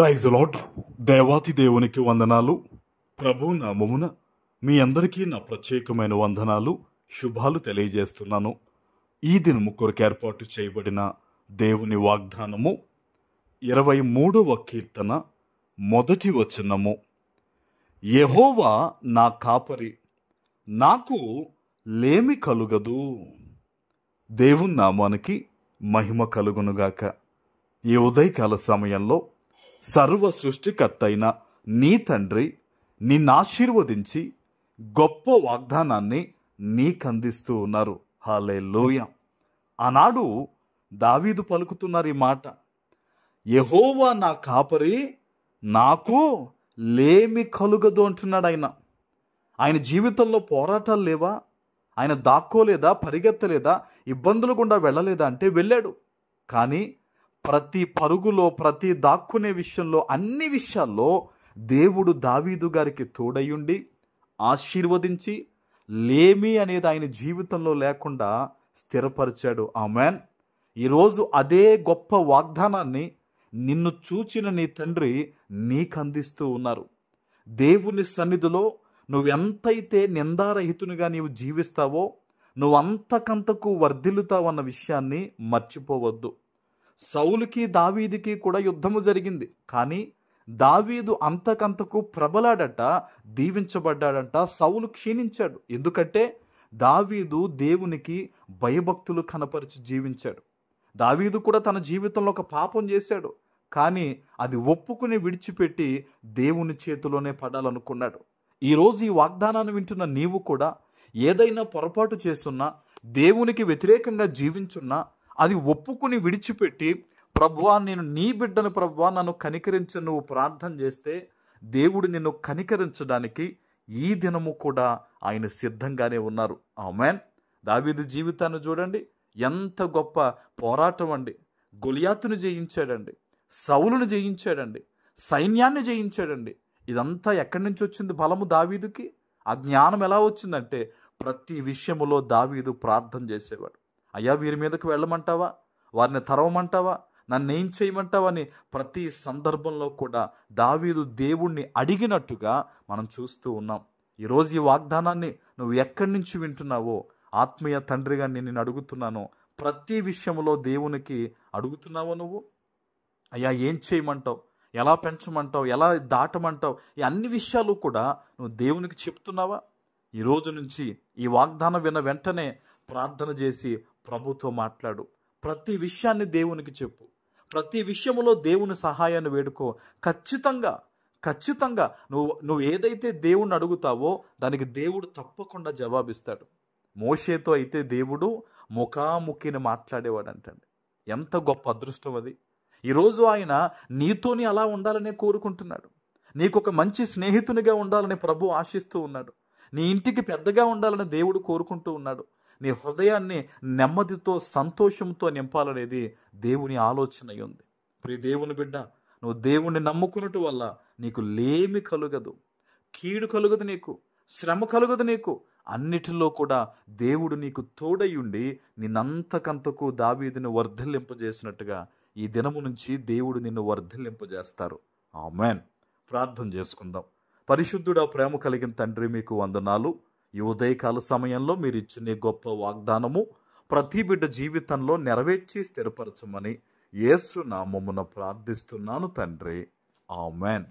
Praise lord. దేవాతి దేవునికి వందనాలు. ప్రభు నామమున మీ అందరికీ నా ప్రత్యేకమైన వందనాలు, శుభాలు తెలియజేస్తున్నాను. ఈ దినము కొరకు ఏర్పాటు చేయబడిన దేవుని వాగ్దానము 23వ కీర్తన మొదటి వచనము. యెహోవా నా కాపరి, నాకు లేమి కలుగదు. దేవుని నామానికి మహిమ కలుగునుగాక. ఈ ఉదయకాల సమయంలో సర్వ సృష్టికర్త అయిన నీ తండ్రి నిన్నాశీర్వదించి గొప్ప వాగ్దానాన్ని నీకందిస్తూ ఉన్నారు. హల్లెలూయా. ఆనాడు దావీదు పలుకుతున్నారు ఈ మాట, యెహోవా నా కాపరి, నాకు లేమి కలుగదు అంటున్నాడు. ఆయన జీవితంలో పోరాటాలు లేవా? ఆయన దాక్కోలేదా? పరిగెత్తలేదా? ఇబ్బందులు గుండా వెళ్ళలేదా? అంటే వెళ్ళాడు. కానీ ప్రతి పరుగులో, ప్రతి దాక్కునే విషయంలో, అన్ని విషయాల్లో దేవుడు దావీదు గారికి తోడయుండి ఆశీర్వదించి లేమి అనేది ఆయన జీవితంలో లేకుండా స్థిరపరిచాడు. ఆమేన్. ఈరోజు అదే గొప్ప వాగ్దానాన్ని నిన్ను చూచిన నీ తండ్రి నీకు అందిస్తూ ఉన్నారు. దేవుని సన్నిధిలో నువ్వెంతైతే నిందారహితునిగా నీవు జీవిస్తావో నువ్వు అంతకంతకు వర్ధిల్లుతావన్న విషయాన్ని మర్చిపోవద్దు. సౌలుకి దావీదుకి కూడా యుద్ధము జరిగింది. కానీ దావీదు అంతకంతకు ప్రబలాడట, దీవించబడ్డాడంట. సౌలు క్షీణించాడు. ఎందుకంటే దావీదు దేవునికి భయభక్తులు కనపరిచి జీవించాడు. దావీదు కూడా తన జీవితంలో ఒక పాపం చేశాడు. కానీ అది ఒప్పుకుని విడిచిపెట్టి దేవుని చేతిలోనే పడాలనుకున్నాడు. ఈరోజు ఈ వాగ్దానాన్ని వింటున్న నీవు కూడా ఏదైనా పొరపాటు చేస్తున్నా, దేవునికి వ్యతిరేకంగా జీవించున్నా అది ఒప్పుకుని విడిచిపెట్టి, ప్రభువా నేను నీ బిడ్డను, ప్రభువా నన్ను కనికరించు, నువ్వు ప్రార్థన చేస్తే దేవుడు నిన్ను కనికరించడానికి ఈ దినము కూడా ఆయన సిద్ధంగానే ఉన్నారు. ఆమేన్. దావీదు జీవితాన్ని చూడండి, ఎంత గొప్ప పోరాటం అండి. గొలియాతును జయించాడండి, సౌలును జయించాడండి, సైన్యాన్ని జయించాడండి. ఇదంతా ఎక్కడి నుంచి వచ్చింది బలము దావీదుకి? ఆ జ్ఞానం ఎలా వచ్చిందంటే ప్రతి విషయములో దావీదు ప్రార్థన చేసేవాడు. అయ్యా వీరి మీదకి వెళ్ళమంటావా? వారిని తరవమంటావా? నన్ను ఏం చేయమంటావా అని ప్రతి సందర్భంలో కూడా దావీదు దేవుణ్ణి అడిగినట్టుగా మనం చూస్తూ ఉన్నాం. ఈరోజు ఈ వాగ్దానాన్ని నువ్వు ఎక్కడి నుంచి వింటున్నావో ఆత్మీయ తండ్రిగా నేను అడుగుతున్నాను. ప్రతి విషయంలో దేవునికి అడుగుతున్నావో నువ్వు? అయ్యా ఏం చేయమంటావు? ఎలా పెంచమంటావు? ఎలా దాటమంటావు? ఈ అన్ని విషయాలు కూడా నువ్వు దేవునికి చెప్తున్నావా? ఈ రోజు నుంచి ఈ వాగ్దానం విన్న వెంటనే ప్రార్థన చేసి ప్రభుతో మాట్లాడు. ప్రతి విషయాన్ని దేవునికి చెప్పు. ప్రతి విషయంలో దేవుని సహాయాన్ని వేడుకో. ఖచ్చితంగా నువ్వు ఏదైతే దేవుణ్ణి అడుగుతావో దానికి దేవుడు తప్పకుండా జవాబిస్తాడు. మోషేతో అయితే దేవుడు ముఖాముఖిని మాట్లాడేవాడంటండి. ఎంత గొప్ప అదృష్టం అది. ఈరోజు ఆయన నీతోని అలా ఉండాలనే కోరుకుంటున్నాడు. నీకు ఒక మంచి స్నేహితునిగా ఉండాలని ప్రభు ఆశిస్తూ ఉన్నాడు. నీ ఇంటికి పెద్దగా ఉండాలని దేవుడు కోరుకుంటూ ఉన్నాడు. నీ హృదయాన్ని నెమ్మదితో, సంతోషంతో నింపాలనేది దేవుని ఆలోచన ఉంది. ప్రియ దేవుని బిడ్డ, నువ్వు దేవుణ్ణి నమ్ముకున్నట్టు వల్ల నీకు లేమి కలుగదు, కీడు కలుగదు, నీకు శ్రమ కలుగదు. నీకు అన్నిటిలో కూడా దేవుడు నీకు తోడయుండి నిన్నంతకంతకు దావీదుని వర్ధిల్లింపజేసినట్టుగా ఈ దినము నుంచి దేవుడు నిన్ను వర్ధిల్లింపజేస్తారు. ఆమేన్. ప్రార్థన చేసుకుందాం. పరిశుద్ధుడా, ప్రేమ కలిగిన తండ్రి, మీకు వందనాలు. ఈ ఉదయకాల సమయంలో మీరు ఇచ్చిన గొప్ప వాగ్దానము ప్రతి బిడ్డ జీవితంలో నెరవేర్చి స్థిరపరచమని యేసు నామమున ప్రార్థిస్తున్నాను తండ్రి. ఆమేన్.